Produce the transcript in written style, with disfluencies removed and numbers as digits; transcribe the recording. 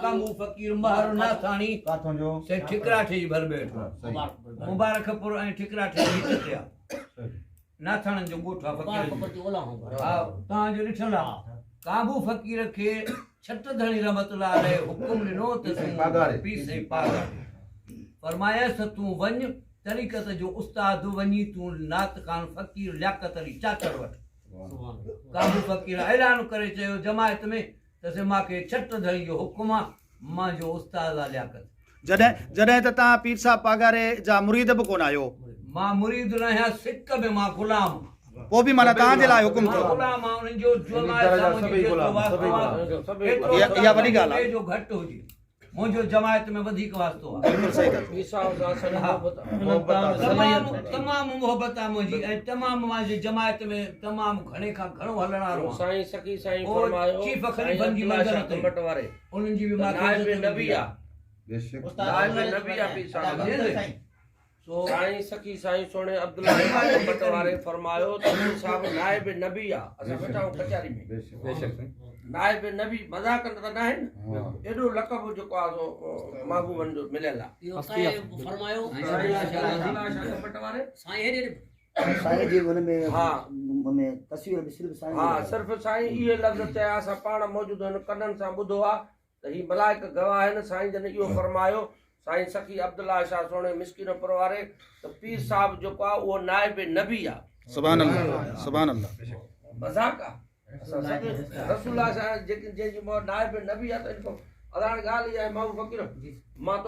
Camus फकीर महर ना थानी काथों जो से ठिकरा ठे भर बैठो मुबारकपुर ऐं ठिकरा ठे हिते ना थाणन जो गोठा फकीर हा ता जो ॾिठल काबू फकीर के छट धणी रहमतुल्लाह अलैह हुकुम ॾिनो त पीसे पागारे फरमायस तू वञ तरीक़त जो उस्ताद वञी तू नात कान फकीर लियाकत अली चाचड़ वठ काबू फकीर ऐलान करे चयो जमायत में तसे मां के छट धणी जो हुकुम आहे मां जो उस्ताद आहे लियाकत जॾहिं जॾहिं त तव्हां पीर साहब पागारे जा मुरीद बि कोन आहियो मां मुरीद न आहियां सिक में मां गुलाम पोइ बि माना तव्हांजे लाइ हुकुम मां थियो गुलाम आहियां उन्हनि जो जमायत सां मुंहिंजी जेतिरो वास्तो आहे इहा वॾी ॻाल्हि आहे जो घटि हुजे मुंहिंजो जमायत में वधीक वास्तो आहे बिल्कुलु सही था तमामु मोहबत आहे मुंहिंजी ऐं तमामु मुंहिंजी जमायत में तमामु घणे खां घणो हलण वारो साईं सखी साईं और फरमायो चीफ खलीफनि जी मंज़िल ते कमट वारे उन्हनि जी बि मां नाइब नबी आहे नाइब नबी आहे पीर साहब सो साईं सखी साईं सोने अब्दुल्ला कमट वारे फरमायो त पीर साहब नाइब नबी आहे असां वेठा आहियूं कचहरी में नाइब नबी मज़ाक त न आहिनि एॾो लक़ब जेको आहे सो महबूबनि जो मिलियल आहे फरमायो कमट वारे साईं जी उन में हा में तस्वीर बि सिर्फ़ साईं हा सिर्फ़ साईं इहे लफ़्ज़ चया असां पाण मौजूदु आहिनि कननि सां ॿुधो आहे त ही मलाइक गवाह आहिनि साईं जन इहो फरमायो साईं सखी अब्दुल्ला शाह सोने मिस्किन परवारे त पीर साहब जेको आहे उहो नाइब नबी आहे सुभान अल्लाह सुभान अल्लाह मज़ाक आहे रसूलुल्लाह साहब जंहिंजी नाइब नबी आहे त असां हाणे ॻाल्हि इहा आहे मां फ़कीर मां